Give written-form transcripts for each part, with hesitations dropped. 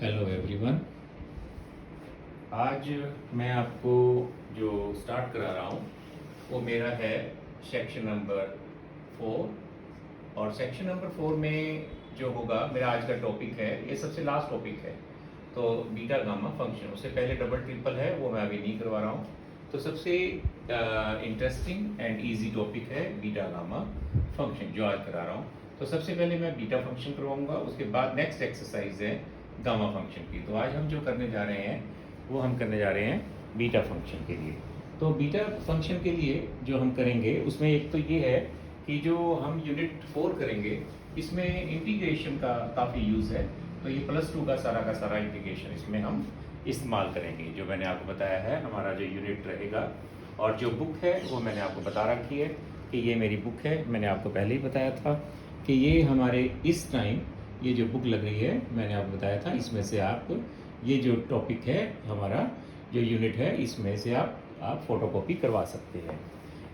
Hello everyone. आज मैं आपको जो स्टार्ट करा रहा हूँ वो मेरा है सेक्शन नंबर 4। और सेक्शन नंबर 4 में जो होगा मेरा आज का टॉपिक है, ये सबसे लास्ट टॉपिक है। तो बीटा गामा फंक्शन, उससे पहले डबल ट्रिपल है वो मैं अभी नहीं करवा रहा हूँ। तो सबसे इंटरेस्टिंग एंड इजी टॉपिक है बीटा गामा फंक्शन जो आज करा रहा हूँ। तो सबसे पहले मैं बीटा फंक्शन करवाऊंगा, उसके बाद नेक्स्ट एक्सरसाइज है गामा फंक्शन की। तो आज हम जो करने जा रहे हैं वो हम करने जा रहे हैं बीटा फंक्शन के लिए। तो बीटा फंक्शन के लिए जो हम करेंगे उसमें एक तो ये है कि जो हम यूनिट 4 करेंगे इसमें इंटीग्रेशन का काफ़ी यूज़ है। तो ये +2 का सारा इंटीग्रेशन इसमें हम इस्तेमाल करेंगे, जो मैंने आपको बताया है हमारा जो यूनिट रहेगा। और जो बुक है वो मैंने आपको बता रखी है कि ये मेरी बुक है। मैंने आपको पहले ही बताया था कि ये हमारे इस टाइम ये जो बुक लग रही है मैंने आपको बताया था, इसमें से आप ये जो टॉपिक है हमारा जो यूनिट है इसमें से आप फोटोकॉपी करवा सकते हैं।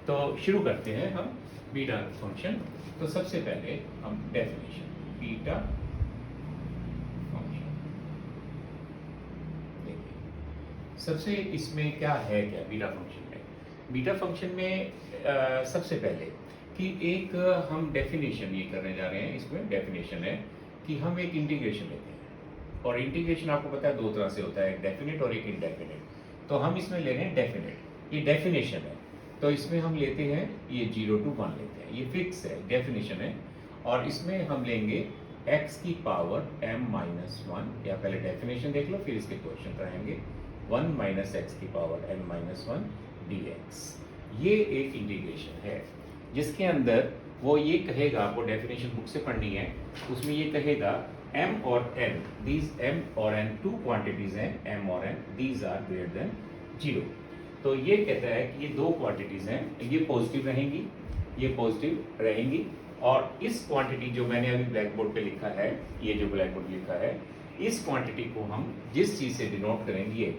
तो शुरू करते हैं हम बीटा फंक्शन। तो सबसे पहले हम डेफिनेशन बीटा फंक्शन देखिए। सबसे इसमें क्या है, क्या बीटा फंक्शन में, बीटा फंक्शन में सबसे पहले कि एक हम डेफिनेशन ये करने जा रहे हैं। इसमें डेफिनेशन है कि हम एक इंटीग्रेशन लेते हैं, और इंटीग्रेशन आपको पता है दो तरह से होता है, एक डेफिनेट और एक इनडेफिनेट। तो हम इसमें ले रहे हैं डेफिनेट, ये डेफिनेशन है। तो इसमें हम लेते हैं ये 0 to 1 लेते हैं, ये फिक्स है, डेफिनेशन है। और इसमें हम लेंगे x की पावर m-1, या पहले डेफिनेशन देख लो फिर इसके क्वेश्चन रहेंगे। 1 - x की पावर m-1 dx। ये एक इंटीग्रेशन है जिसके अंदर वो ये कहेगा, आपको डेफिनेशन बुक से पढ़नी है, उसमें ये कहेगा m और n, these m और n टू क्वांटिटीज हैं, m और n, these are greater than 0। तो ये कहता है कि ये दो क्वांटिटीज हैं, ये पॉजिटिव रहेंगी, ये पॉजिटिव रहेंगी। और इस क्वांटिटी जो मैंने अभी ब्लैक बोर्ड पे लिखा है, ये जो ब्लैक बोर्ड लिखा है, इस क्वांटिटी को हम जिस चीज से डिनोट करेंगे,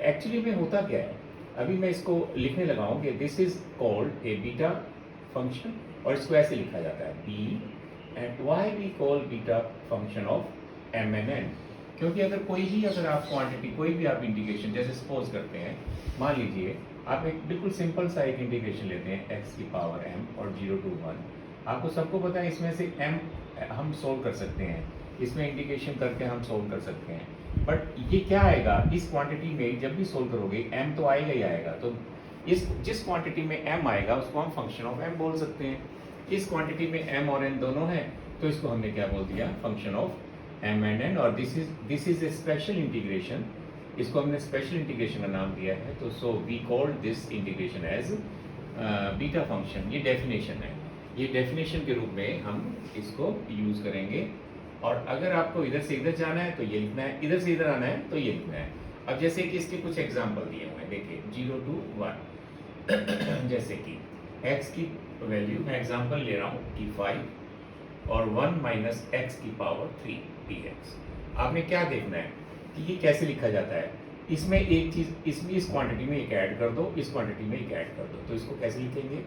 एक्चुअली में होता क्या है, अभी मैं इसको लिखने लगा हूँ कि this is called a beta function, और इसको ऐसे लिखा जाता है b and why we call beta function of m and n। क्योंकि अगर आप क्वांटिटी कोई भी आप इंटीग्रेशन जैसे सपोज करते हैं, मान लीजिए आप एक बिल्कुल सिंपल सा एक इंटीग्रेशन लेते हैं x की पावर m और 0 to 1। आपको सबको पता है इसमें से m हम सोल्व कर सकते हैं, इसमें इंटीग्रेशन करके हम सोल्व कर सकते हैं। बट ये क्या आएगा इस क्वांटिटी में, जब भी सोल्व करोगे m तो आएगा ही आएगा। तो इस जिस क्वांटिटी में m आएगा उसको हम फंक्शन ऑफ m बोल सकते हैं। इस क्वांटिटी में m और n दोनों हैं, तो इसको हमने क्या बोल दिया, function of m and n। और this is a special integration, इसको हमने स्पेशल इंटीग्रेशन का नाम दिया है। तो so we called this integration as beta function. ये डेफिनेशन है, ये डेफिनेशन के रूप में हम इसको यूज करेंगे। और अगर आपको इधर से इधर जाना है तो ये लिखना है, इधर से इधर आना है तो ये लिखना है। अब जैसे कि इसके कुछ एग्जाम्पल दिए हुए हैं, देखिए 0 to 1 जैसे कि x की वैल्यू मैं एग्जांपल ले रहा हूँ कि 5 और 1 - x की पावर 3 dx। आपने क्या देखना है कि ये कैसे लिखा जाता है। इसमें एक चीज, इसमें इस क्वांटिटी में एक ऐड कर दो, इस क्वांटिटी में एक ऐड कर दो। तो इसको कैसे लिखेंगे,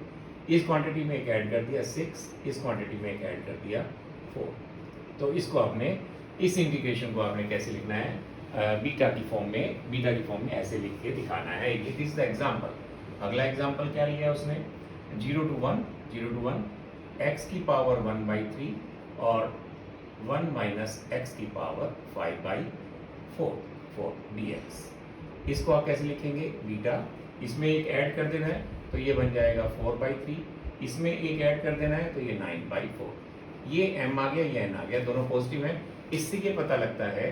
इस क्वांटिटी में एक ऐड कर दिया 6, इस क्वांटिटी में एक ऐड कर दिया 4। तो इसको आपने, इस इंटीग्रेशन को आपने कैसे लिखना है, बीटा की फॉर्म में ऐसे लिख के दिखाना है। ये दिस द एग्जांपल। अगला एग्जांपल क्या लिया उसने, 0 to 1 x की पावर 1/3 और 1 - x की पावर 5/4 dx। इसको आप कैसे लिखेंगे, बीटा, इसमें एक ऐड कर देना है तो ये बन जाएगा 4/3, इसमें एक ऐड कर देना है तो ये 9/4। ये m आ गया, ये n आ गया, दोनों पॉजिटिव हैं। इससे ये पता लगता है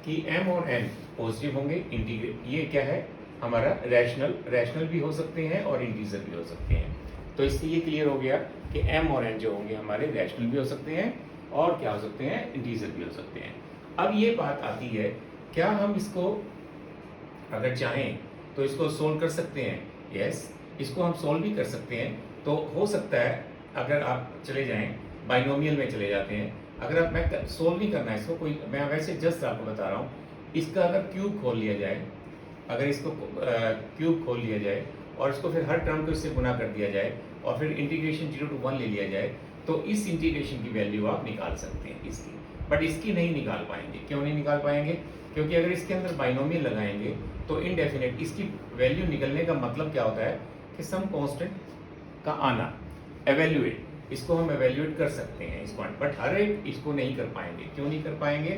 कि m और n पॉजिटिव होंगे। इंटीग्रेट ये क्या है हमारा, रैशनल भी हो सकते हैं और इंटीजर भी हो सकते हैं। तो इससे ये क्लियर हो गया कि m और n जो होंगे हमारे रैशनल भी हो सकते हैं और क्या हो सकते हैं, इंटीजर भी हो सकते हैं। अब ये बात आती है, क्या हम इसको अगर चाहें तो इसको सोल्व कर सकते हैं, यस, इसको हम सोल्व भी कर सकते हैं। तो हो सकता है अगर आप चले जाएं बाइनोमियल में चले जाते हैं, अगर आप, मैं सोल्व नहीं करना है इसको, कोई मैं वैसे जस्ट आपको बता रहा हूँ, इसका अगर क्यूब खोल लिया जाए, अगर इसको क्यूब खोल लिया जाए और इसको फिर हर टर्म को इससे गुना कर दिया जाए और फिर इंटीग्रेशन 0 to 1 ले लिया जाए, तो इस इंटीग्रेशन की वैल्यू आप निकाल सकते हैं इसकी। बट इसकी नहीं निकाल पाएंगे। क्यों नहीं निकाल पाएंगे? क्योंकि अगर इसके अंदर बाइनोमियल लगाएंगे तो इनडेफिनेट इसकी वैल्यू निकलने का मतलब क्या होता है कि सम कांस्टेंट का आना। एवेल्युएट, इसको हम एवेल्युएट कर सकते हैं इस पॉइंट, बट हर एक इसको नहीं कर पाएंगे। क्यों नहीं कर पाएंगे?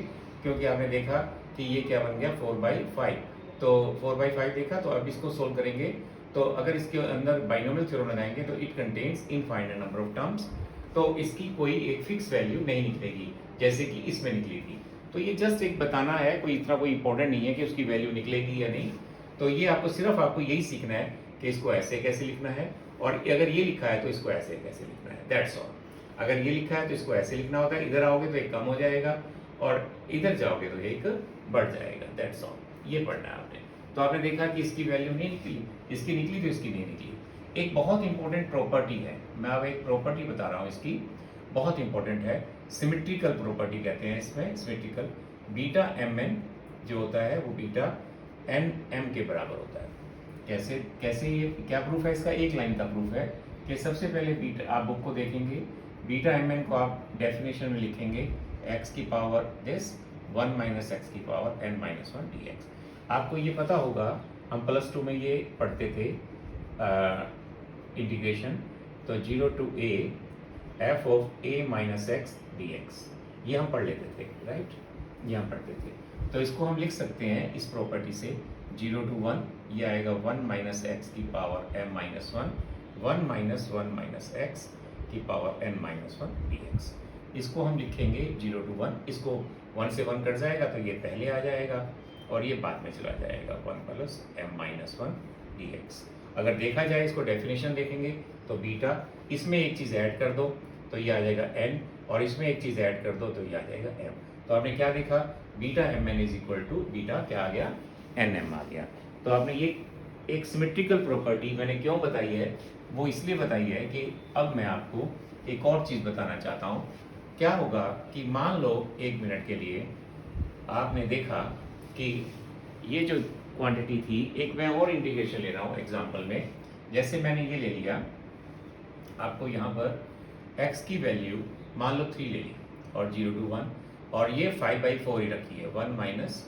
क्योंकि आपने देखा कि ये क्या बन गया 4/5, तो 4/5 देखा। तो अब इसको सोल्व करेंगे तो अगर इसके अंदर बाइनोमियल थ्योरम लगाएंगे तो it contains infinite number of terms, तो इसकी कोई एक फिक्स वैल्यू नहीं निकलेगी जैसे कि इसमें निकली थी। तो ये जस्ट एक बताना है, कोई इतना कोई इंपॉर्टेंट नहीं है कि उसकी वैल्यू निकलेगी या नहीं। तो ये आपको यही सीखना है कि इसको ऐसे कैसे लिखना है, और अगर ये लिखा है तो इसको ऐसे कैसे लिखना है, दैट्स ऑल। अगर ये लिखा है तो इसको ऐसे लिखना होता है, इधर आओगे तो एक कम हो जाएगा और इधर जाओगे तो एक बढ़ जाएगा, दैट्स ऑल। ये पढ़ना है आपने। तो आपने देखा कि इसकी वैल्यू नहीं निकली, इसकी निकली तो इसकी नहीं निकली। एक बहुत इंपॉर्टेंट प्रॉपर्टी है, मैं अब एक प्रॉपर्टी बता रहा हूँ इसकी, बहुत इंपॉर्टेंट है, सिमेट्रिकल प्रॉपर्टी कहते हैं इसमें। सिमेट्रिकल बीटा एम एन जो होता है वो बीटा एन एम के बराबर होता है। कैसे कैसे ये क्या प्रूफ है इसका? एक लाइन का प्रूफ है कि सबसे पहले बीटा, आप बुक को देखेंगे, बीटा एम एन को आप डेफिनेशन में लिखेंगे एक्स की पावर दिस 1 माइनस एक्स की power n minus 1 D x. आपको ये पता होगा, हम +2 में ये पढ़ते थे इंटीग्रेशन, तो 0 to a f of a minus x D x, ये हम पढ़ लेते थे, राइट? ये हम पढ़ते थे। तो इसको हम लिख सकते हैं इस प्रॉपर्टी से 0 to 1, ये आएगा 1 माइनस एक्स की power m minus 1, 1 minus 1 minus x की power n minus 1 D X. इसको हम लिखेंगे 0 to 1, इसको 1 से 1 कट जाएगा तो ये पहले आ जाएगा और ये बाद में चला जाएगा 1 plus m minus 1 D x. अगर देखा जाए इसको डेफिनेशन देखेंगे तो बीटा, इसमें एक चीज़ ऐड कर दो तो ये आ जाएगा n, और इसमें एक चीज़ ऐड कर दो तो ये आ जाएगा m। तो आपने क्या देखा? Beta m n is equal to beta क्या आ गया? एन एम आ गया। तो आपने ये एक सिमेट्रिकल प्रॉपर्टी मैंने क्यों बताई है, वो इसलिए बताई है कि अब मैं आपको एक और चीज़ बताना चाहता हूँ। क्या होगा कि मान लो 1 मिनट के लिए आपने देखा कि ये जो क्वांटिटी थी, एक मैं और इंटीग्रेशन ले रहा हूँ एग्जांपल में, जैसे मैंने ये ले लिया, आपको यहाँ पर x की वैल्यू मान लो 3 ले ली और 0 to 1, और ये 5/4 ही रखी है, 1 माइनस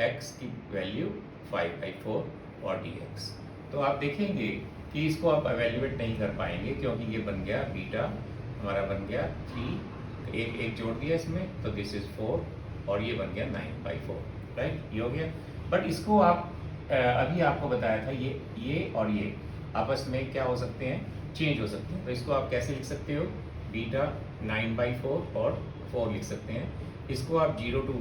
एक्स की वैल्यू 5/4 और dx। तो आप देखेंगे कि इसको आप एवेल्युएट नहीं कर पाएंगे क्योंकि ये बन गया बीटा हमारा बन गया 3, एक जोड़ दिया इसमें तो दिस इज 4 और ये बन गया 9/4, राइट? ये हो गया। बट इसको आप अभी आपको बताया था ये और ये आपस में क्या हो सकते हैं? चेंज हो सकते हैं। तो इसको आप कैसे लिख सकते हो? बीटा 9/4 और 4 लिख सकते हैं। इसको आप 0 to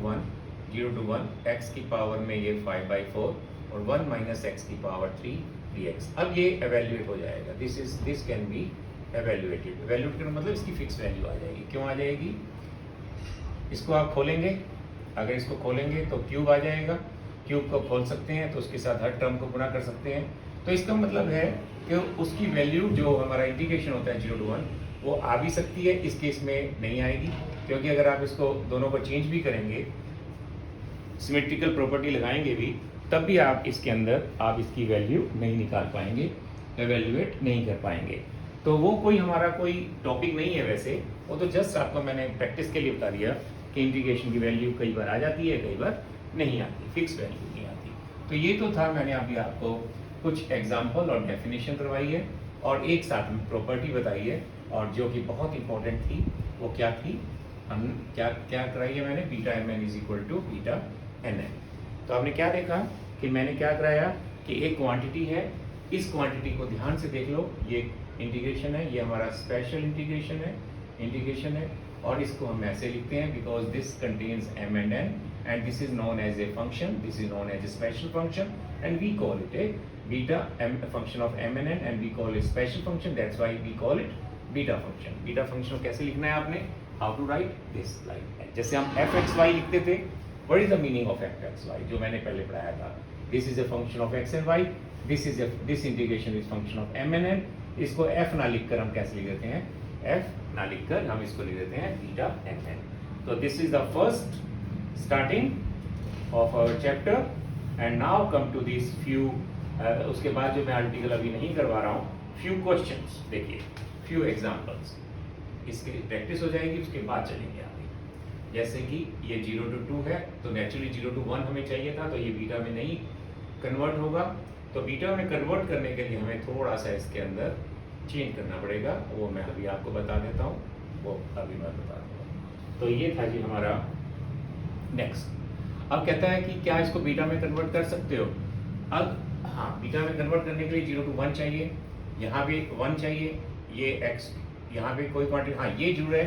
1 x की पावर में ये 5/4 और 1 माइनस एक्स की पावर 3 dx। अब ये एवेल्युएट हो जाएगा, this can be evaluated. Evaluate करने मतलब इसकी फिक्स वैल्यू आ जाएगी। क्यों आ जाएगी? इसको आप खोलेंगे, अगर इसको खोलेंगे तो क्यूब आ जाएगा, क्यूब को खोल सकते हैं तो उसके साथ हर टर्म को गुणा कर सकते हैं। तो इसका मतलब है कि उसकी वैल्यू जो हमारा इंटीग्रेशन होता है 0 to 1 वो आ भी सकती है, इस केस में नहीं आएगी क्योंकि अगर आप इसको दोनों को चेंज भी करेंगे, सिमेट्रिकल प्रॉपर्टी लगाएंगे भी, तब भी आप इसके अंदर आप इसकी वैल्यू नहीं निकाल पाएंगे, एवेल्युएट नहीं कर पाएंगे। तो वो कोई हमारा कोई टॉपिक नहीं है वैसे, वो तो जस्ट आपको मैंने प्रैक्टिस के लिए बता दिया कि इंटीग्रेशन की वैल्यू कई बार आ जाती है, कई बार नहीं आती, फिक्स वैल्यू नहीं आती। तो ये तो था, मैंने अभी आपको कुछ एग्जाम्पल और डेफिनेशन करवाई है और एक साथ में प्रॉपर्टी बताई है, और जो कि बहुत इंपॉर्टेंट थी वो क्या थी, हम क्या कराई है मैंने? Beta m n is equal to beta n n. तो आपने क्या देखा कि मैंने क्या कराया कि एक क्वांटिटी है, इस क्वांटिटी को ध्यान से देख लो, ये इंटीग्रेशन है, ये हमारा स्पेशल इंटीग्रेशन है और इसको हम ऐसे लिखते हैं because this contains m and n and this is known as a function, this is known as a special function, and we call it a beta a function of m and n, and we call it special function, that's why we call it beta function. Beta function कैसे लिखना है आपने? How to write this like जैसे हम fxy लिखते थे, what is the meaning of fxy जो मैंने पहले पढ़ाया था? This is a function of x and y, this integration is function of m and n। इसको f ना लिखकर हम कैसे लिख देते हैं? f ना लिखकर हम इसको लिख देते हैं beta m n। तो this is the first starting of our chapter and now come to these few उसके बाद जो मैं आर्टिकल अभी नहीं करवा रहा हूँ, few questions देखिए, few examples, इसकी प्रैक्टिस हो जाएगी, उसके बाद चलेंगे आगे। जैसे कि ये 0 to 2 है तो नेचुरली 0 to 1 हमें चाहिए था, तो ये बीटा में नहीं कन्वर्ट होगा। तो बीटा में कन्वर्ट करने के लिए हमें थोड़ा सा इसके अंदर चेंज करना पड़ेगा, वो मैं अभी आपको बता देता हूँ, वो अभी मैं बता दूँगा। तो ये था जी हमारा नेक्स्ट। अब कहता है कि क्या इसको बीटा में कन्वर्ट कर सकते हो। अब हाँ, बीटा में कन्वर्ट करने के लिए 0 to 1 चाहिए, यहाँ भी 1 चाहिए, ये x यहाँ पे कोई क्वांटिटी, हाँ ये जरूर है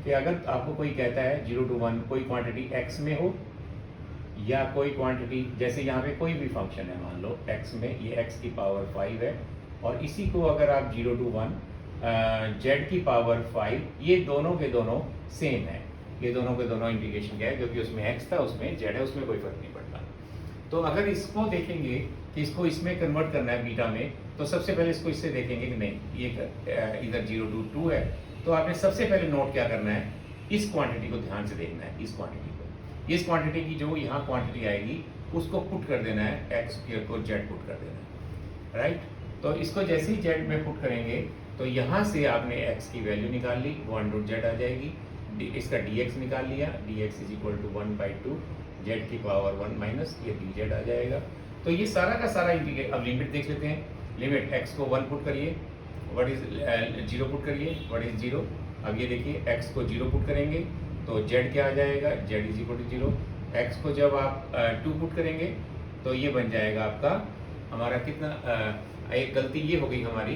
कि अगर आपको कोई कहता है 0 to 1 कोई क्वांटिटी x में हो या कोई क्वांटिटी, जैसे यहाँ पे कोई भी फंक्शन है मान लो x में, ये x की पावर 5 है और इसी को अगर आप 0 to 1 z की पावर 5, ये दोनों के दोनों सेम है, ये दोनों के दोनों इंटीग्रेशन क्या है, क्योंकि उसमें x था उसमें z है, उसमें कोई फर्क नहीं पड़ता। तो अगर इसको देखेंगे कि इसको इसमें कन्वर्ट करना है बीटा में, तो सबसे पहले इसको इससे देखेंगे कि नहीं ये इधर 0 to 2 है, तो आपने सबसे पहले नोट क्या करना है, इस क्वांटिटी को ध्यान से देखना है, इस क्वांटिटी की जो यहाँ क्वांटिटी आएगी उसको पुट कर देना है, x को z पुट कर देना है, राइट। तो इसको जैसे ही z में पुट करेंगे तो यहाँ से आपने x की वैल्यू निकाल ली, 1/z आ जाएगी, इसका dx निकाल लिया, dx is equal to 1/2 z की पावर 1 माइनस ये dz आ जाएगा। तो ये सारा का सारा इंटीग्रेट, अब लिमिट देख लेते हैं, लिमिट x को 1 पुट करिए, व्हाट इज 0 पुट करिए, व्हाट इज 0। अब ये देखिए x को 0 पुट करेंगे तो z क्या आ जाएगा, z is equal to 0। x को जब आप 2 पुट करेंगे तो ये बन जाएगा आपका हमारा कितना, एक गलती ये हो गई हमारी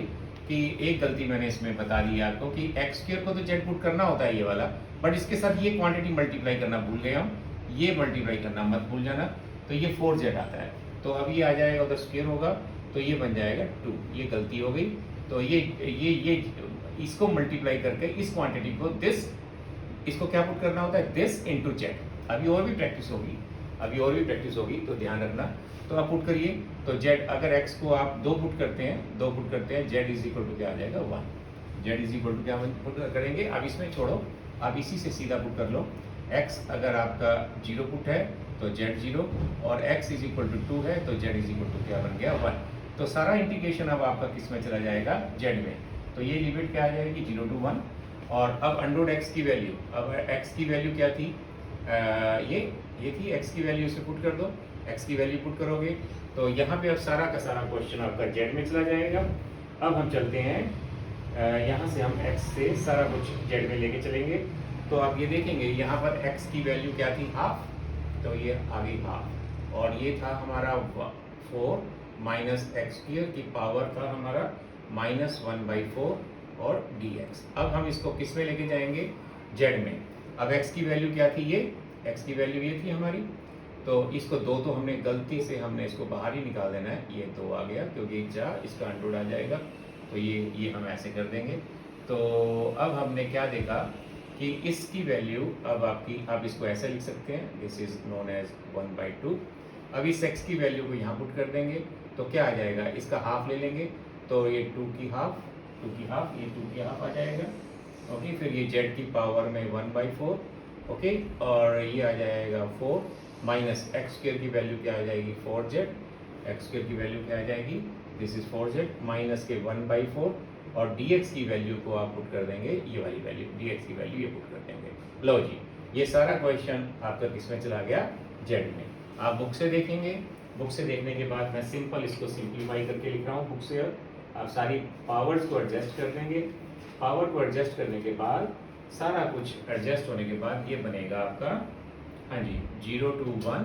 कि एक गलती मैंने इसमें बता दी आपको कि x स्क्वायर को तो z पुट करना होता है ये वाला, बट इसके साथ ये क्वांटिटी मल्टीप्लाई करना भूल गए हम, ये मल्टीप्लाई करना मत भूल जाना, तो ये 4z आता है, तो अब ये आ जाएगा उधर स्क्वायर होगा तो ये बन जाएगा 2, ये गलती हो गई। तो ये इसको मल्टीप्लाई करके इस क्वांटिटी को दिस, इसको क्या पुट करना होता है, दिस इनटू z। अभी और भी प्रैक्टिस होगी तो ध्यान रखना। तो आप पुट करिए तो z, अगर x को आप 2 पुट करते हैं z इज इक्वल टू क्या आ जाएगा 1, z इज इक्वल टू क्या पुट करेंगे, अब इसमें छोड़ो, आप इसी से सीधा पुट कर लो, x अगर आपका 0 पुट है तो z 0 और x इज इक्वल टू 2 है तो z इज इक्वल टू क्या बन गया 1। तो सारा इंटीग्रेशन अब आपका किस में चला जाएगा, z में। तो ये लिमिट क्या आ जाएगी 0 to 1, और अब अंडर x की वैल्यू, अब x की वैल्यू क्या थी, ये थी x की वैल्यू, इसे पुट कर दो, x की वैल्यू पुट करोगे तो यहाँ पे अब सारा का सारा क्वेश्चन आपका z में चला जाएगा। अब हम चलते हैं यहाँ से, हम x से सारा कुछ z में लेके चलेंगे, तो आप ये देखेंगे यहाँ पर x की वैल्यू क्या थी, हाफ, तो ये आ गई हाफ, और ये था हमारा 4 माइनस एक्स स्क्वायर की पावर था हमारा -1/4 और dx। अब हम इसको किस में लेके जाएंगे, z में। अब x की वैल्यू क्या थी, ये x की वैल्यू ये थी हमारी, तो इसको 2 तो हमने गलती से हमने इसको बाहर ही निकाल देना है, ये 2 आ गया क्योंकि 4 इसका अंडर आ जाएगा, तो ये हम ऐसे कर देंगे। तो अब हमने क्या देखा कि इसकी वैल्यू अब आपकी, आप इसको ऐसा लिख सकते हैं, दिस इज नोन एज 1/2। अब इस x की वैल्यू को यहाँ पुट कर देंगे तो क्या आ जाएगा, इसका हाफ ले लेंगे तो ये 2 की हाफ, ये 2 की हाफ आ जाएगा, ओके। फिर ये z की पावर में 1/4, ओके, और ये आ जाएगा 4 माइनस एक्स स्क्वायर की वैल्यू क्या आ जाएगी 4z, एक्स स्क्वायर की वैल्यू क्या आ जाएगी, दिस इज 4z माइनस के 1/4, और dx की वैल्यू को आप पुट कर देंगे, ये वाली वैल्यू dx की वैल्यू ये पुट कर देंगे। लो जी, ये सारा क्वेश्चन आपका किसमें चला गया, z में। आप बुक से देखेंगे, बुक से देखने के बाद मैं सिंपल इसको सिंप्लीफाई करके लिख रहा हूँ बुक से। आप सारी पावर्स को एडजस्ट कर देंगे, पावर को एडजस्ट करने के बाद सारा कुछ एडजस्ट होने के बाद ये बनेगा आपका, हाँ जी, 0 to 1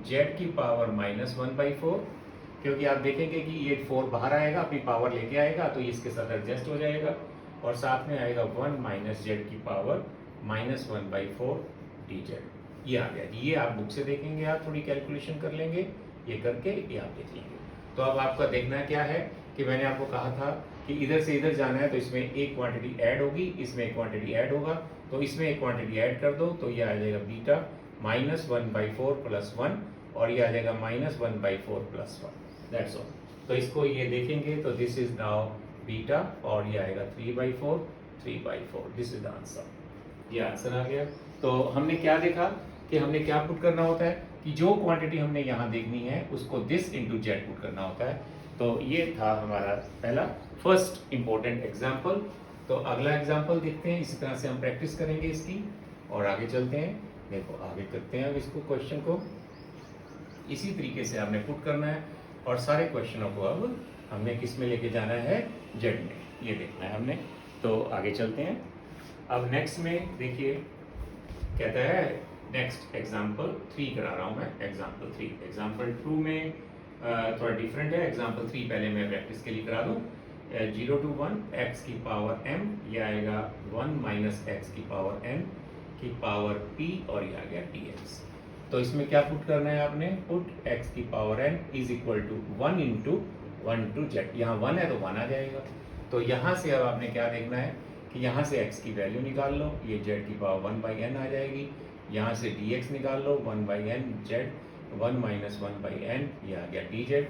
z की पावर -1/4, क्योंकि आप देखेंगे कि ये 4 बाहर आएगा, अपनी पावर लेके आएगा तो ये इसके साथ एडजस्ट हो जाएगा, और साथ में आएगा 1 माइनस z की पावर -1/4 dz। ये आ गया, ये आप बुक से देखेंगे, आप थोड़ी कैलकुलेशन कर लेंगे, ये करके ये आप देख लेंगे। तो अब आपका देखना क्या है कि मैंने आपको कहा था कि इधर से इधर जाना है तो इसमें एक क्वांटिटी ऐड होगी, इसमें एक क्वांटिटी ऐड होगा, तो इसमें एक क्वांटिटी ऐड कर दो तो ये आ जाएगा बीटा -1/4 + 1, और ये आ जाएगा -1/4 + 1, दैट्स ऑल। तो इसको ये देखेंगे तो दिस इज नाउ बीटा, और ये आएगा 3/4, दिस इज द आंसर, ये आंसर आ गया। तो हमने क्या देखा कि हमने क्या पुट करना होता है कि जो क्वांटिटी हमने यहाँ देखनी है उसको दिस इनटू जेड पुट करना होता है। तो ये था हमारा पहला फर्स्ट इंपॉर्टेंट एग्जाम्पल। तो अगला एग्जाम्पल देखते हैं, इसी तरह से हम प्रैक्टिस करेंगे इसकी, और आगे चलते हैं, देखो आगे करते हैं अब इसको क्वेश्चन को इसी तरीके से आपने पुट करना है और सारे क्वेश्चनों को अब हमने किस में लेके जाना है, जेड में, ये देखना है हमने। तो आगे चलते हैं। अब नेक्स्ट में देखिए कहता है नेक्स्ट एग्जाम्पल 3 करा रहा हूँ मैं, एग्जाम्पल 3। एग्जाम्पल 2 में थोड़ा डिफरेंट है। एग्जाम्पल 3 पहले मैं प्रैक्टिस के लिए करा दूँ। 0 to 1 x की पावर m, ये आएगा 1 माइनस एक्स की पावर n की पावर p और ये आ गया dx। तो इसमें क्या पुट करना है आपने, पुट x की power n is equal to 1 into 1 to z. यहाँ 1 है तो 1 आ जाएगा। तो यहाँ से अब आपने क्या देखना है कि यहाँ से x की वैल्यू निकाल लो, ये z की पावर 1 बाई n आ जाएगी। यहाँ से dx निकाल लो, 1 by n z, 1 minus 1 by n, ये आ गया dz।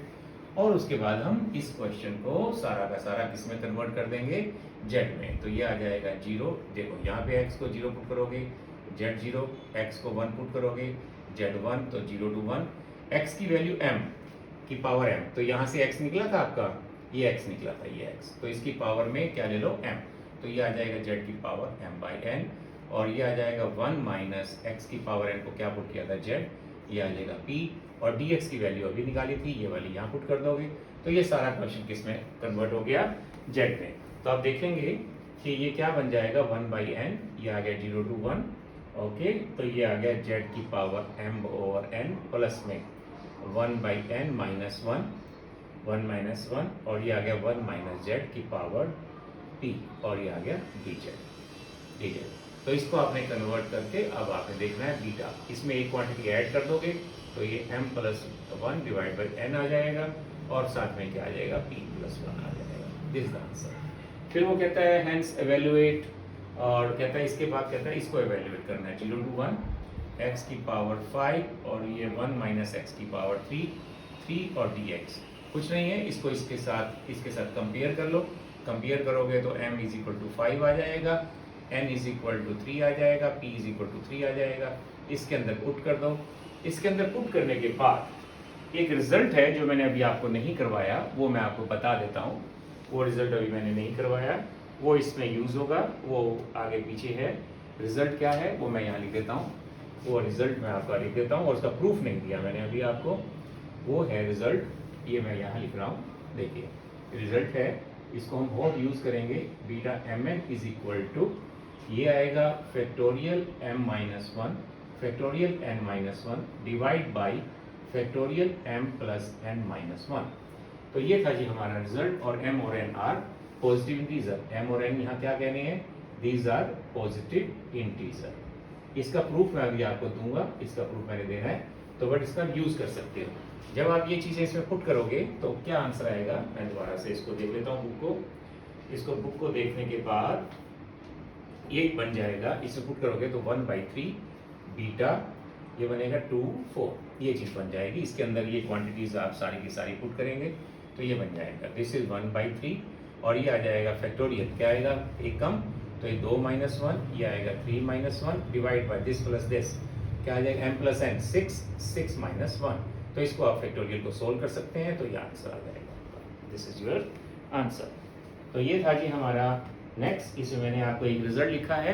और उसके बाद हम इस क्वेश्चन को सारा का सारा किस में कन्वर्ट कर देंगे, z में। तो ये आ जाएगा 0, देखो यहाँ पे x को 0 पुट करोगे, z 0, x को 1 पुट करोगे, z 1, तो 0 to 1, x की वैल्यू m की पावर m, तो यहाँ से x निकला था आपका, ये x निकला था, ये x, तो इसकी पावर में क्या ले लो, m, तो ये आ जाएगा z की पावर m बाई n, और ये आ जाएगा 1 माइनस x की पावर n को क्या पुट किया था, z, ये आ जाएगा p, और dx की वैल्यू अभी निकाली थी, ये वाली यहाँ पुट कर दोगे। तो ये सारा क्वेश्चन किस में कन्वर्ट हो गया, z में। तो आप देखेंगे कि ये क्या बन जाएगा, 1 बाई n, ये आ गया 0 to 1, ओके। तो ये आ गया z की power m over n plus में 1 बाई n माइनस 1, 1 माइनस 1, और ये आ गया 1 माइनस z की पावर p, और ये आ गया dz, ठीक है। तो इसको आपने कन्वर्ट करके अब आपने देखना है बीटा, इसमें एक क्वांटिटी ऐड कर दोगे तो ये m plus 1 divide by n आ जाएगा, और साथ में क्या आ जाएगा, p प्लस 1 आ जाएगा। This the answer. फिर वो कहता है हेंस एवेल्युएट, और कहता है इसके बाद कहता है इसको एवेल्युएट करना है, 0 to 1 x की पावर 5 और ये 1 माइनस एक्स की पावर 3 और dx कुछ नहीं है, इसको इसके साथ कंपेयर कर लो। कंपेयर करोगे तो m इज इक्वल टू 5 आ जाएगा, n इज इक्वल टू 3 आ जाएगा, p इज इक्वल टू 3 आ जाएगा। इसके अंदर पुट कर दो। इसके अंदर पुट करने के बाद एक रिजल्ट है जो मैंने अभी आपको नहीं करवाया, वो मैं आपको बता देता हूँ। वो रिजल्ट अभी मैंने नहीं करवाया, वो इसमें यूज़ होगा, वो आगे पीछे है। रिजल्ट क्या है वो मैं यहाँ लिख देता हूँ, वो रिजल्ट मैं आपका लिख देता हूँ, और उसका प्रूफ नहीं दिया मैंने अभी आपको। वो है रिजल्ट, ये मैं यहाँ लिख रहा हूँ, देखिए रिजल्ट है, इसको हम बहुत यूज़ करेंगे। Beta mn is equal to, ये आएगा factorial m minus 1 factorial n minus 1 divide by factorial m plus n minus 1। तो ये था जी हमारा रिजल्ट, और m और n are positive integer. m और n यहाँ क्या कहने हैं, दीज आर पॉजिटिव इंटीजर। इसका प्रूफ मैं अभी आपको दूंगा, इसका प्रूफ मैंने देना है, तो बट इसका यूज कर सकते हो। जब आप ये चीज़ें इसमें पुट करोगे तो क्या आंसर आएगा, मैं दोबारा से इसको देख लेता हूँ बुक को। इसको बुक को देखने के बाद ये बन जाएगा, इसे पुट करोगे तो 1/3 बीटा, ये बनेगा 2 4, ये चीज़ बन जाएगी। इसके अंदर ये क्वांटिटीज आप सारी की सारी पुट करेंगे तो ये बन जाएगा, दिस इज 1/3, और ये आ जाएगा फैक्टोरियल, क्या आएगा एक कम, तो ये 2 माइनस 1, ये आएगा 3 minus 1 divide by this plus this, क्या आ जाएगा m प्लस n, 6 माइनस 1। तो इसको आप फैक्टोरियल को सोल्व कर सकते हैं, तो ये आंसर आ जाएगा, दिस इज योर आंसर। तो ये था जी हमारा नेक्स्ट। इसमें मैंने आपको एक रिजल्ट लिखा है,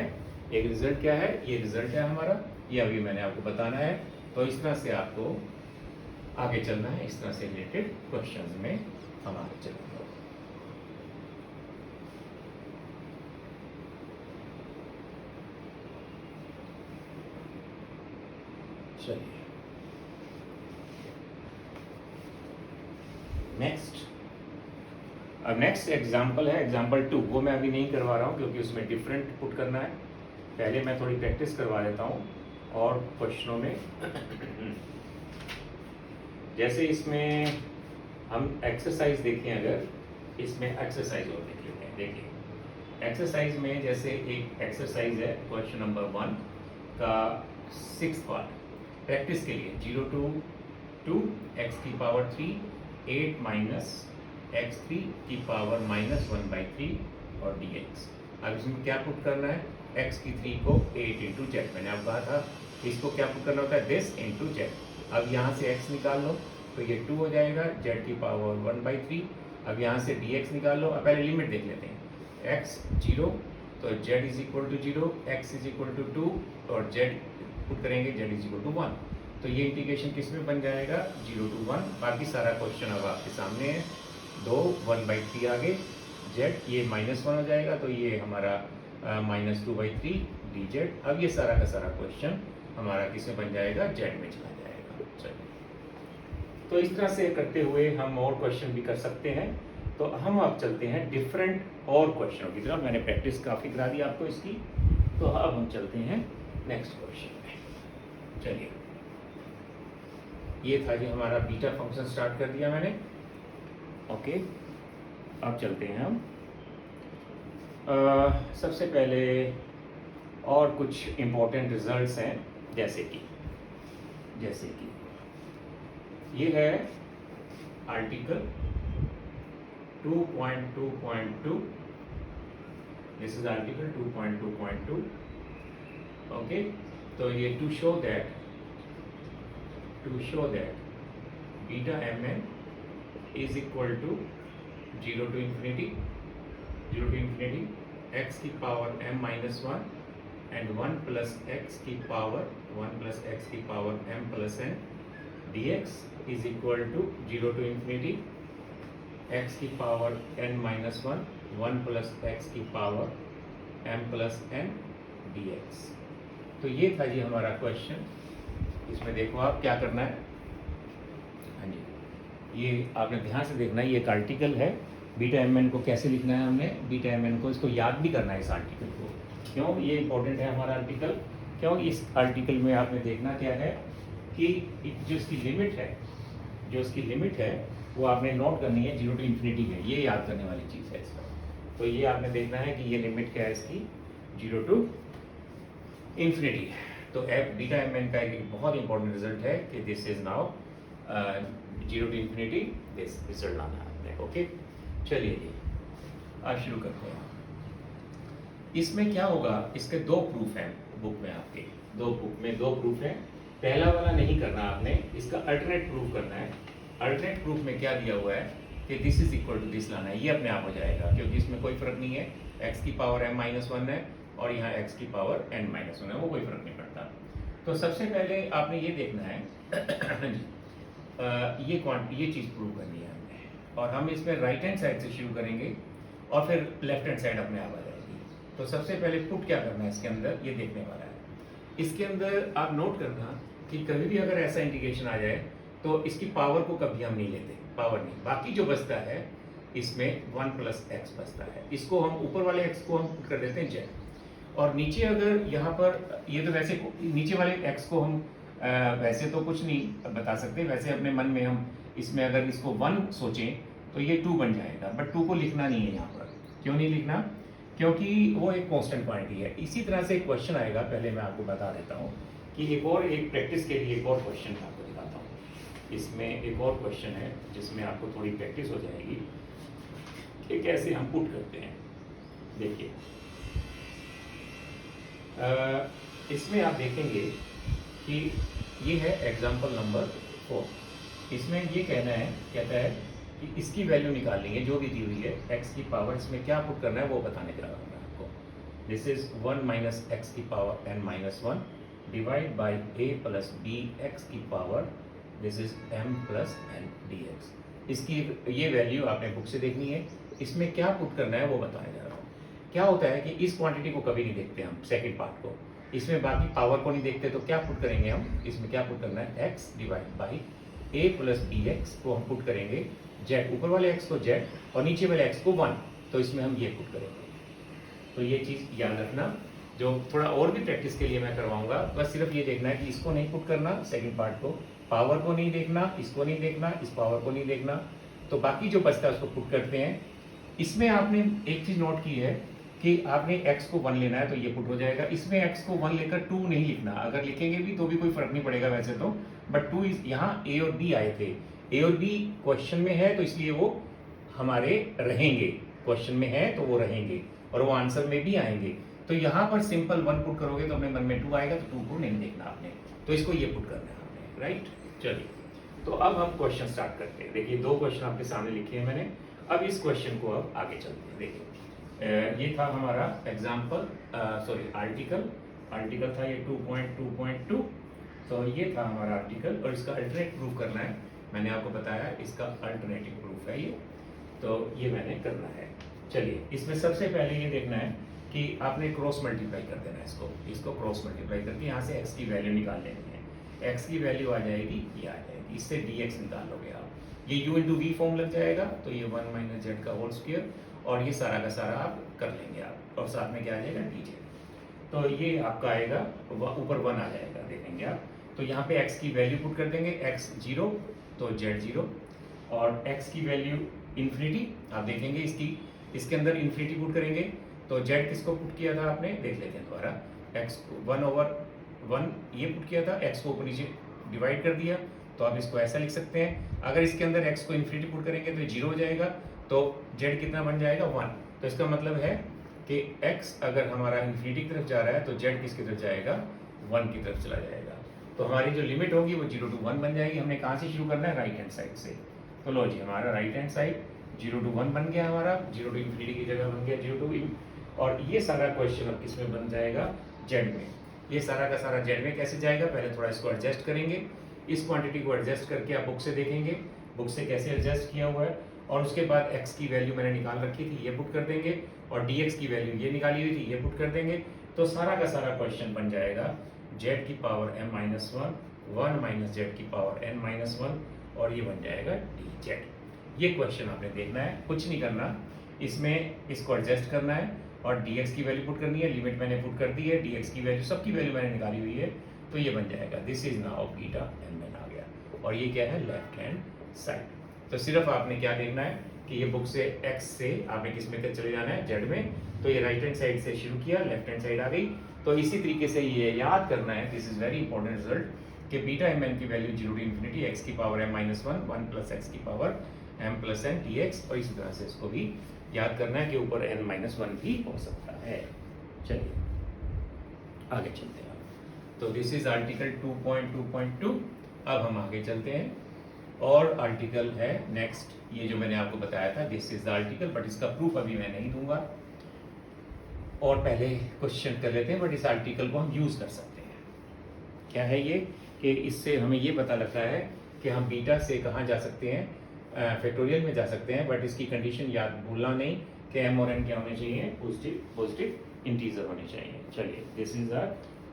एक रिजल्ट क्या है, ये रिजल्ट है हमारा, ये अभी मैंने आपको बताना है। तो इस तरह से आपको आगे चलना है, इस तरह से रिलेटेड क्वेश्चंस में हम आगे चलेंगे। चलिए नेक्स्ट, अब नेक्स्ट एग्जाम्पल है एग्जाम्पल 2, वो मैं अभी नहीं करवा रहा हूँ क्योंकि उसमें डिफरेंट पुट करना है। पहले मैं थोड़ी प्रैक्टिस करवा देता हूँ और क्वेश्चनों में जैसे इसमें हम एक्सरसाइज देखें, अगर इसमें एक्सरसाइज और देख लेते हैं। देखिए एक्सरसाइज में जैसे एक एक्सरसाइज है क्वेश्चन नंबर 1 का 6th पार्ट, प्रैक्टिस के लिए 0 to 2 x की पावर 3 8 माइनस x3 की पावर माइनस 1/3 और dx। अब इसमें क्या पुट करना है, x की 3 को 8 इंटू जेड, मैंने आपको कहा था इसको क्या पुट करना होता है, दिस इंटू जेड। अब यहाँ से x निकाल लो तो ये 2 हो जाएगा, z की पावर 1/3। अब यहाँ से dx निकाल लो, अब पहले लिमिट देख लेते हैं, x 0 तो z is equal to 0, x is equal to 2 और z पुट करेंगे z इज इक्वल टू 1। तो ये इंटीग्रेशन किस में बन जाएगा 0 to 1। बाकी सारा क्वेश्चन अब आपके सामने है। 2 1/3 आगे z, ये -1 हो जाएगा तो ये हमारा -2/3 dz। अब ये सारा का सारा क्वेश्चन हमारा किस में बन जाएगा z में चला जाएगा। चलिए, तो इस तरह से करते हुए हम और क्वेश्चन भी कर सकते हैं। तो हम अब चलते हैं डिफरेंट और क्वेश्चनों की तरफ। मैंने प्रैक्टिस काफ़ी करा दी आपको इसकी, तो अब हम चलते हैं नेक्स्ट क्वेश्चन में। चलिए, ये था जी हमारा बीटा फंक्शन स्टार्ट कर दिया मैंने। ओके, अब चलते हैं हम सबसे पहले और कुछ इम्पोर्टेंट रिजल्ट्स हैं, जैसे कि ये है article 2.2.2। This is article 2.2.2। Okay, तो ये to show that beta mn is equal to 0 to infinity x की power m minus 1 and 1 plus x की power m plus n dx is equal to 0 to infinity x की power n minus 1 1 plus x की power m plus n dx। तो ये था जी हमारा question. इसमें देखो आप क्या करना है। हाँ जी, ये आपने ध्यान से देखना है। ये एक आर्टिकल है, बीटा एम एन को कैसे लिखना है हमने, बीटा एम एन को इसको याद भी करना है इस आर्टिकल को। क्यों ये इंपॉर्टेंट है हमारा आर्टिकल? क्यों इस आर्टिकल में आपने देखना क्या है कि जो इसकी लिमिट है वो आपने नोट करनी है 0 to infinity में। ये याद करने वाली चीज़ है इसका। तो ये आपने देखना है कि ये लिमिट क्या है इसकी 0 to infinity। तो बीटा एम एन का एक बहुत इंपॉर्टेंट रिजल्ट है कि this is now 0 to infinity, this result लाना है आपने। ओके, चलिए जी आज शुरू करते हैं। इसमें क्या होगा, इसके दो प्रूफ हैं बुक में आपके, दो प्रूफ हैं। पहला वाला नहीं करना आपने, इसका अल्टरनेट प्रूफ करना है। अल्टरनेट प्रूफ में क्या दिया हुआ है कि this is equal to this लाना है। ये अपने आप हो जाएगा क्योंकि इसमें कोई फर्क नहीं है। x की पावर m minus 1 है और यहाँ x की पावर n minus 1 है, वो कोई फर्क नहीं पड़ता। तो सबसे पहले आपने ये देखना है ये चीज़ प्रूव करनी है हमने, और हम इसमें राइट हैंड साइड से शुरू करेंगे और फिर लेफ्ट हैंड साइड अपने आप आ जाएगी। तो सबसे पहले पुट क्या करना है इसके अंदर, ये देखने वाला है। इसके अंदर आप नोट करना कि कभी भी अगर ऐसा इंटीग्रेशन आ जाए तो इसकी पावर को कभी हम नहीं लेते, पावर नहीं, बाकी जो बचता है इसमें 1 plus x बचता है। इसको हम ऊपर वाले x को हम पुट कर देते हैं z, और नीचे अगर यहाँ पर ये तो वैसे नीचे वाले x को हम वैसे तो कुछ नहीं बता सकते, वैसे अपने मन में हम इसमें अगर इसको 1 सोचें तो ये 2 बन जाएगा, बट 2 को लिखना नहीं है यहाँ पर। क्यों नहीं लिखना? क्योंकि वो एक कांस्टेंट क्वांटिटी है। इसी तरह से एक क्वेश्चन आएगा, पहले मैं आपको बता देता हूँ कि एक प्रैक्टिस के लिए एक और क्वेश्चन मैं आपको दिखाता हूँ। इसमें एक और क्वेश्चन है जिसमें आपको थोड़ी प्रैक्टिस हो जाएगी कि कैसे हम पुट करते हैं। देखिए इसमें आप देखेंगे कि ये है एग्जाम्पल नंबर 4। इसमें ये कहता है कि इसकी वैल्यू निकालनी है जो भी दी हुई है, x की पावर, इसमें क्या पुट करना है वो बताने जा रहा हूँ मैं आपको। दिस इज 1 minus x की power n minus 1 divide by a plus b x की power, this is m plus n dx। इसकी ये वैल्यू आपने बुक से देखनी है। इसमें क्या पुट करना है वो बताने जा रहा हूँ। क्या होता है कि इस क्वांटिटी को कभी नहीं देखते हम, सेकंड पार्ट को, इसमें बाकी पावर को नहीं देखते, तो क्या पुट करेंगे हम, इसमें क्या पुट करना है x divide by a plus bx को हम पुट करेंगे z, ऊपर वाले x को z और नीचे वाले x को 1, तो इसमें हम ये पुट करेंगे। तो ये चीज़ याद रखना, जो थोड़ा और भी प्रैक्टिस के लिए मैं करवाऊंगा। बस सिर्फ ये देखना है कि इसको नहीं पुट करना, सेकंड पार्ट को, पावर को नहीं देखना, इसको नहीं देखना, इस पावर को नहीं देखना, तो बाकी जो बचता है उसको पुट करते हैं। इसमें आपने एक चीज़ नोट की है कि आपने x को 1 लेना है तो ये पुट हो जाएगा। इसमें x को 1 लेकर 2 नहीं लिखना, अगर लिखेंगे भी तो भी कोई फर्क नहीं पड़ेगा वैसे तो, बट 2 यहाँ a और b आए थे, a और b क्वेश्चन में है तो इसलिए वो हमारे रहेंगे, क्वेश्चन में है तो वो रहेंगे और वो आंसर में भी आएंगे। तो यहाँ पर सिंपल 1 पुट करोगे तो अपने मन में 2 आएगा, तो 2 को नहीं देखना आपने, तो इसको ये पुट करना है आपने, राइट। चलिए, तो अब हम क्वेश्चन स्टार्ट करते हैं। देखिए 2 क्वेश्चन आपके सामने लिखे हैं मैंने। अब इस क्वेश्चन को अब आगे चलते हैं। देखिए ये था हमारा एग्जाम्पल, सॉरी आर्टिकल। आर्टिकल था ये 2.2.2। तो ये था हमारा आर्टिकल और इसका अल्टरनेट प्रूफ करना है। मैंने आपको बताया इसका अल्टरनेटिव प्रूफ है ये, तो ये मैंने करना है। चलिए, इसमें सबसे पहले ये देखना है कि आपने क्रॉस मल्टीप्लाई कर देना है इसको क्रॉस मल्टीप्लाई करके यहाँ से x की वैल्यू निकाल लेनी है। x की वैल्यू आ जाएगी, ये आ जाएगी, इससे dx निकाल लोगे आप। ये u इंटू वी फॉर्म लग जाएगा, तो ये 1 माइनस जेड का होल स्क्वायर, और ये सारा का सारा आप कर लेंगे आप, और साथ में क्या आ जाएगा dz। तो ये आपका आएगा ऊपर 1 आ जाएगा, देखेंगे आप। तो यहाँ पे x की वैल्यू पुट कर देंगे, x 0 तो z 0, और x की वैल्यू इन्फिनिटी, आप देखेंगे इसके अंदर इन्फिनिटी पुट करेंगे। तो z किसको पुट किया था आपने, देख लेते हैं दोबारा। x को 1/1 ये पुट किया था, x को ऊपर नीचे डिवाइड कर दिया, तो आप इसको ऐसा लिख सकते हैं। अगर इसके अंदर x को इन्फिनिटी पुट करेंगे तो 0 हो जाएगा, तो z कितना बन जाएगा 1। तो इसका मतलब है कि x अगर हमारा इन्फिनिटी की तरफ जा रहा है तो z किसकी तरफ जाएगा, 1 की तरफ चला जाएगा। तो हमारी जो लिमिट होगी वो 0 to 1 बन जाएगी। हमने कहाँ से शुरू करना है, राइट हैंड साइड से। तो लो जी, हमारा राइट हैंड साइड 0 to 1 बन गया, हमारा 0 to इन्फिनिटी की जगह बन गया 0 to और ये सारा क्वेश्चन अब किसमें बन जाएगा, z में। ये सारा का सारा z में कैसे जाएगा, पहले थोड़ा इसको एडजस्ट करेंगे। इस क्वांटिटी को एडजस्ट करके आप बुक से देखेंगे, बुक से कैसे एडजस्ट किया हुआ है, और उसके बाद x की वैल्यू मैंने निकाल रखी थी, ये पुट कर देंगे, और dx की वैल्यू ये निकाली हुई थी, ये पुट कर देंगे। तो सारा का सारा क्वेश्चन बन जाएगा z की पावर m-1 1 माइनस जेड की पावर n-1, और ये बन जाएगा dz। ये क्वेश्चन आपने देखना है, कुछ नहीं करना, इसमें इसको एडजस्ट करना है और dx की वैल्यू पुट करनी है। लिमिट मैंने पुट कर दी है, dx की वैल्यू सबकी वैल्यू मैंने निकाली हुई है, तो ये बन जाएगा this is now beta mn आ गया। और ये क्या है, लेफ्ट हैंड साइड। तो सिर्फ आपने क्या देखना है कि ये बुक से x से आपने किस में चले जाना है, z में। तो ये राइट हैंड साइड से शुरू किया, लेफ्ट हैंड साइड आ गई। तो इसी तरीके से ये याद करना है, this is very important result, कि बीटा mn की वैल्यू 0 to इन्फिनिटी x की पावर m-1 1 प्लस x की power m plus n dx, और इसी तरह से इसको भी याद करना है कि ऊपर n-1 भी हो सकता है। चलिए आगे चलते हैं। तो दिस इज आर्टिकल 2.2.2। अब हम आगे चलते हैं, और आर्टिकल है नेक्स्ट, ये जो मैंने आपको बताया था, this is the article, but इसका प्रूफ अभी मैं नहीं दूंगा। और पहले क्वेश्चन कर लेते हैं, बट इस आर्टिकल को हम यूज कर सकते हैं। क्या है ये, कि इससे हमें ये पता लगता है कि हम बीटा से कहाँ जा सकते हैं, फैक्टोरियल में जा सकते हैं, बट इसकी कंडीशन याद भूलना नहीं कि m और n क्या होने चाहिए, पॉजिटिव इंटीजर होने चाहिए। चलिए, this is a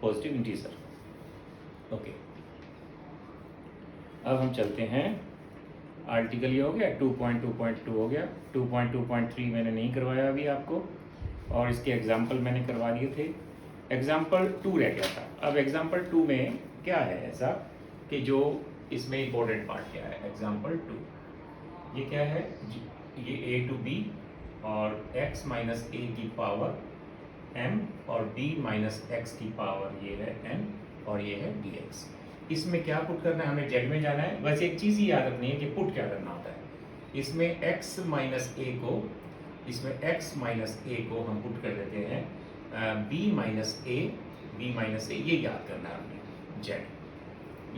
positive integer. Okay, अब हम चलते हैं, आर्टिकल ये हो गया, 2.2.2 हो गया। 2.2.3 मैंने नहीं करवाया अभी आपको, और इसके एग्जाम्पल मैंने करवा दिए थे। एग्जाम्पल 2 रह गया था। अब एग्जाम्पल 2 में क्या है ऐसा कि जो इसमें इंपॉर्टेंट पार्ट क्या है, एग्जाम्पल 2 ये क्या है, ये a to b और x माइनस a की पावर m और b माइनस x की पावर ये है n, और ये है dx। इसमें क्या पुट करना है, हमें z में जाना है। बस एक चीज़ ही याद रखनी है कि पुट क्या करना होता है। इसमें x माइनस a को, इसमें x माइनस a को हम पुट कर देते हैं b माइनस a, ये याद करना है हमने, z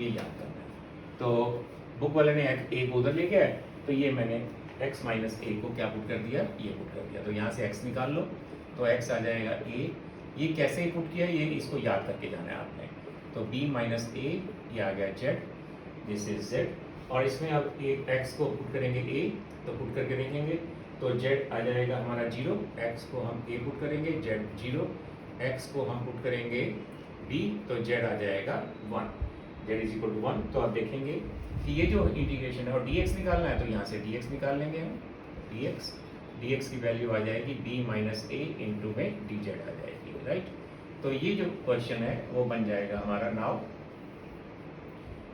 ये याद करना है। तो बुक वाले ने a को उधर ले गया है, तो ये मैंने x माइनस a को क्या पुट कर दिया, ये पुट कर दिया। तो यहाँ से x निकाल लो, तो x आ जाएगा a। ये कैसे ही पुट किया, ये इसको याद करके जाना है आपने। तो b माइनस a, ये आ गया z, दिस इज z। और इसमें अब x को पुट करेंगे a, तो पुट करके देखेंगे, तो z आ जाएगा हमारा 0, x को हम a पुट करेंगे, z 0, x को हम पुट करेंगे b, तो z आ जाएगा 1, z इज इक्वल टू 1। तो आप देखेंगे कि ये जो इंटीग्रेशन है, और dx निकालना है, तो यहाँ से dx निकाल लेंगे हम, dx की वैल्यू आ जाएगी b माइनस a इंटू में dz आ जाएगी, राइट। तो ये जो क्वेश्चन है वो बन जाएगा हमारा नाउ,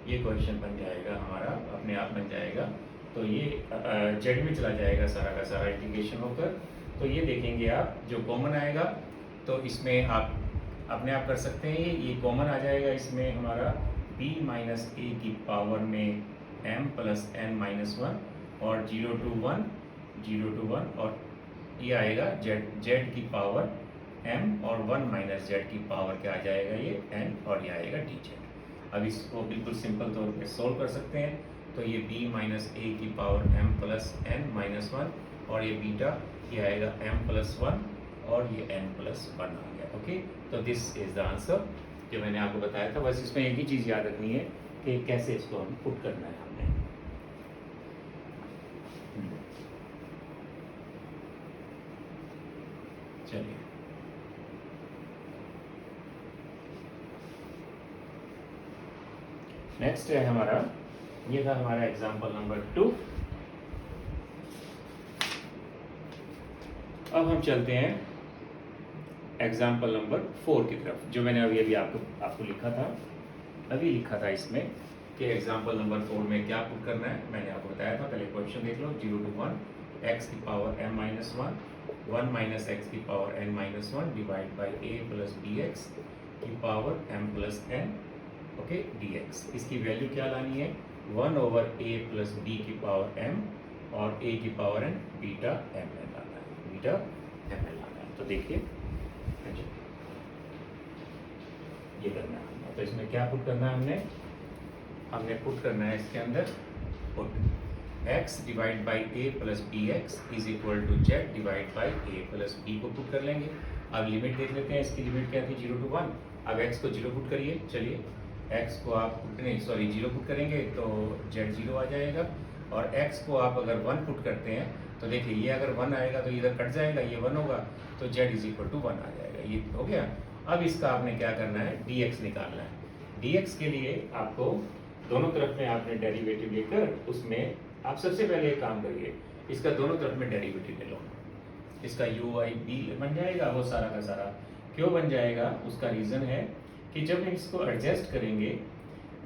ये क्वेश्चन बन जाएगा हमारा, अपने आप बन जाएगा। तो ये z में चला जाएगा सारा का सारा इंटीग्रेशन होकर। तो ये देखेंगे आप, जो कॉमन आएगा तो इसमें आप अपने आप कर सकते हैं, ये कॉमन आ जाएगा इसमें हमारा b माइनस a की पावर में m प्लस n-1, और 0 to 1, और ये आएगा z की पावर m और 1 माइनस z की पावर क्या आ जाएगा, ये n, और ये आएगा dz। अब इसको बिल्कुल सिंपल तौर पे सोल्व कर सकते हैं। तो ये b माइनस a की पावर m प्लस n-1, और ये बीटा, ये आएगा m+1 और ये n+1 आ गया। ओके, तो दिस इज द आंसर जो मैंने आपको बताया था। बस इसमें एक ही चीज़ याद रखनी है कि कैसे इसको हम पुट करना है हमने। चलिए, नेक्स्ट है हमारा, ये था हमारा एग्जाम्पल नंबर 2। अब हम चलते हैं एग्जाम्पल नंबर 4 की तरफ, जो मैंने अभी अभी आपको लिखा था, इसमें कि एग्जाम्पल नंबर 4 में क्या पुट करना है। मैंने आपको बताया था, पहले क्वेश्चन देख लो। 0 to 1 x की पावर m-1 1 minus x की power n-1 divide by a plus bx की पावर m+n, ओके, dx। इसकी वैल्यू क्या लानी है, 1 over a प्लस b की पावर m और a की पावर n, बीटा mn लाना है, बीटा mn लाना है। तो देखिए ये करना है। तो इसमें क्या पुट करना है, हमने पुट करना है इसके अंदर put x divide by a plus B x is equal to z divide by a plus b को पुट कर लेंगे। अब लिमिट देख लेते हैं, इसकी लिमिट क्या थी, 0 to 1। अब x को 0 पुट करिए। चलिए, x को आप नहीं, सॉरी 0 पुट करेंगे तो z 0 आ जाएगा, और x को आप अगर 1 पुट करते हैं तो देखिए ये अगर 1 आएगा तो इधर कट जाएगा, ये 1 होगा तो z इज इक्वल टू 1 आ जाएगा। ये हो गया। अब इसका आपने क्या करना है, dx निकालना है। dx के लिए आपको दोनों तरफ में आपने डेरिवेटिव लेकर उसमें आप सबसे पहले एक काम करिए, इसका दोनों तरफ में डेरिवेटिव ले लो। इसका u i b बन जाएगा, वो सारा का सारा। क्यों बन जाएगा, उसका रीज़न है कि जब हम इसको एडजस्ट करेंगे,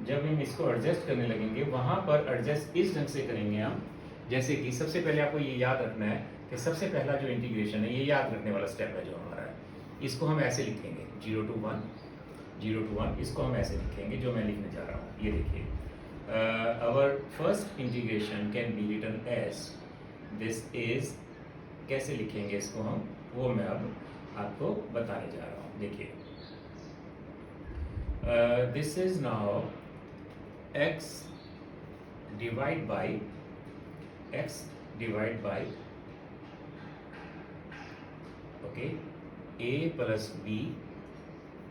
जब हम इसको एडजस्ट करने लगेंगे, वहाँ पर एडजस्ट इस ढंग से करेंगे हम, जैसे कि सबसे पहले आपको ये याद रखना है कि सबसे पहला जो इंटीग्रेशन है, ये याद रखने वाला स्टेप है जो हमारा है, इसको हम ऐसे लिखेंगे 0 to 1, इसको हम ऐसे लिखेंगे जो मैं लिखने जा रहा हूँ। ये देखिए, our first integration can be written as this is, कैसे लिखेंगे इसको हम, वो मैं अब आपको बताने जा रहा हूँ। देखिए, this is now x divide by okay a plus B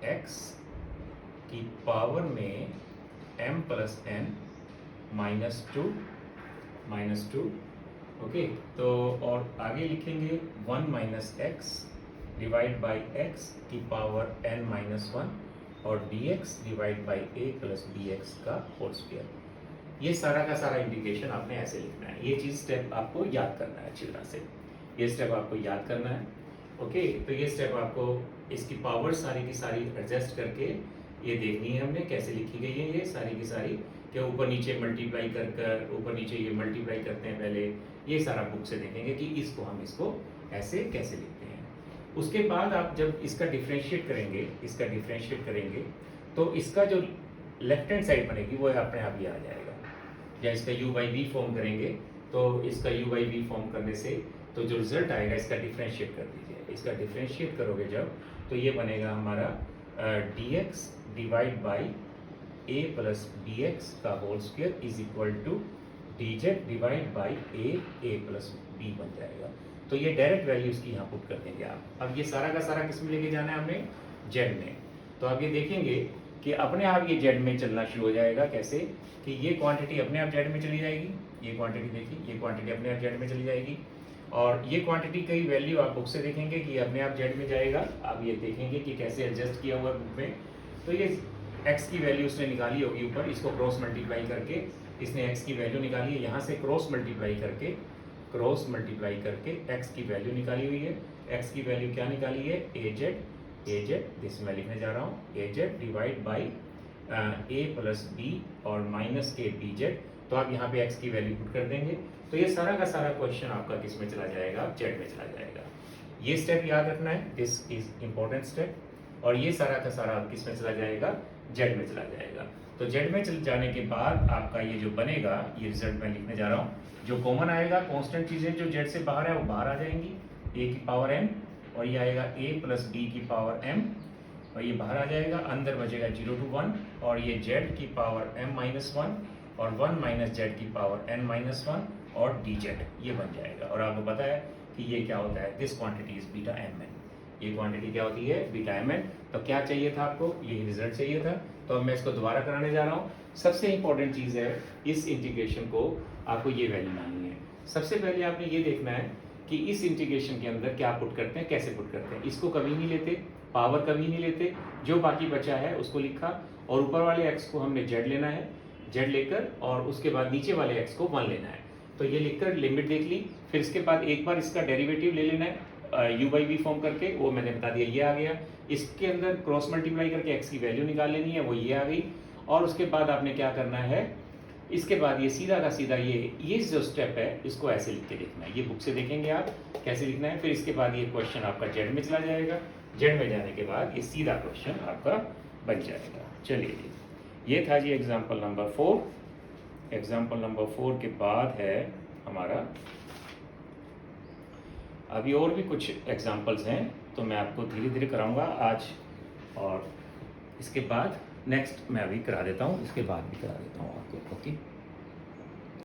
x की पावर में m प्लस n -2 ओके। तो और आगे लिखेंगे 1 minus x divide by x की पावर n-1 और dx divide by a plus B x का होल स्क्वायर। ये सारा का सारा इंटीग्रेशन आपने ऐसे लिखना है। ये चीज़ स्टेप आपको याद करना है अच्छी तरह से, ये स्टेप आपको याद करना है। ओके, तो ये स्टेप आपको इसकी पावर सारी की सारी एडजस्ट करके ये देखनी है हमने कैसे लिखी गई है ये सारी की सारी, कि ऊपर नीचे मल्टीप्लाई कर ऊपर नीचे ये मल्टीप्लाई करते हैं पहले, ये सारा बुक से देखेंगे कि इसको हम इसको ऐसे कैसे लिखते हैं। उसके बाद आप जब इसका डिफ्रेंशिएट करेंगे तो इसका जो लेफ्ट हैंड साइड बनेगी वो अपने आप ही आ जाएगा। या इसका u बाई वी फॉर्म करेंगे तो इसका u बाई वी फॉर्म करने से तो जो रिजल्ट आएगा इसका डिफ्रेंशिएट कर दीजिए। इसका डिफ्रेंशिएट करोगे जब तो ये बनेगा हमारा dx divide by a plus B x का whole square is equal to dz divide by a plus b बन जाएगा। तो ये डायरेक्ट वैल्यू इसकी यहाँ पुट कर देंगे आप। अब ये सारा का सारा किस में लेके जाना है हमें, z में। तो आप ये देखेंगे कि अपने आप ये z में चलना शुरू हो जाएगा। कैसे कि ये क्वांटिटी अपने आप z में चली जाएगी, ये क्वांटिटी देखिए, ये क्वांटिटी अपने आप z में चली जाएगी, और ये क्वांटिटी की वैल्यू आप बुक से देखेंगे कि अपने आप z में जाएगा। आप ये देखेंगे कि कैसे एडजस्ट किया हुआ है बुक में। तो ये x की वैल्यू उसने निकाली होगी ऊपर, इसको क्रॉस मल्टीप्लाई करके इसने x की वैल्यू निकाली है, यहाँ से क्रॉस मल्टीप्लाई करके x की वैल्यू निकाली हुई है। x की वैल्यू क्या निकाली है, az दिस मैं लिखने जा रहा हूँ, az divide by a plus b और माइनस के bz। तो आप यहाँ पे x की वैल्यू पुट कर देंगे तो ये सारा का सारा क्वेश्चन आपका किस में चला जाएगा, z में चला जाएगा। ये स्टेप याद रखना है, दिस इज इम्पोर्टेंट स्टेप। और ये सारा का सारा किस में चला जाएगा, z में चला जाएगा। तो z में चले जाने के बाद आपका ये जो बनेगा, ये रिजल्ट मैं लिखने जा रहा हूँ। जो कॉमन आएगा, कांस्टेंट चीज़ें जो z से बाहर है वो बाहर आ जाएंगी, a की पावर n, और ये आएगा a प्लस b की पावर m, और ये बाहर आ जाएगा। अंदर बचेगा 0 to 1 और ये z की पावर m-1 और 1 माइनस जेड की पावर n माइनस वन और डी जेड, ये बन जाएगा। और आपको पता है कि ये क्या होता है, this quantity is beta m n, ये क्वांटिटी क्या होती है, बीटा एम एन। तो क्या चाहिए था आपको, यही रिजल्ट चाहिए था। तो अब मैं इसको दोबारा कराने जा रहा हूँ। सबसे इंपॉर्टेंट चीज़ है इस इंटीग्रेशन को आपको ये वैल्यू लानी है। सबसे पहले आपने ये देखना है कि इस इंटीग्रेशन के अंदर क्या पुट करते हैं, कैसे पुट करते हैं। इसको कभी नहीं लेते, पावर कभी नहीं लेते, जो बाकी बचा है उसको लिखा, और ऊपर वाले एक्स को हमने जेड लेना है, जेड लेकर, और उसके बाद नीचे वाले एक्स को 1 लेना है। तो ये लिखकर लिमिट देख ली। फिर इसके बाद एक बार इसका डेरिवेटिव ले लेना है यू बाई वी फॉर्म करके, वो मैंने बता दिया, ये आ गया। इसके अंदर क्रॉस मल्टीप्लाई करके एक्स की वैल्यू निकाल लेनी है, वो ये आ गई। और उसके बाद आपने क्या करना है, इसके बाद ये सीधा का सीधा ये जो स्टेप है इसको ऐसे लिख के देखना है। ये बुक से देखेंगे आप कैसे लिखना है। फिर इसके बाद ये क्वेश्चन आपका जेड में चला जाएगा, जेड में जाने के बाद ये सीधा क्वेश्चन आपका बन जाएगा। चलिए जी, ये था जी एग्जाम्पल नंबर 4। एग्जाम्पल नंबर 4 के बाद है हमारा, अभी और भी कुछ एग्जाम्पल्स हैं तो मैं आपको धीरे धीरे कराऊंगा आज, और इसके बाद नेक्स्ट मैं अभी करा देता हूँ, इसके बाद भी करा देता हूँ आपको। ओके।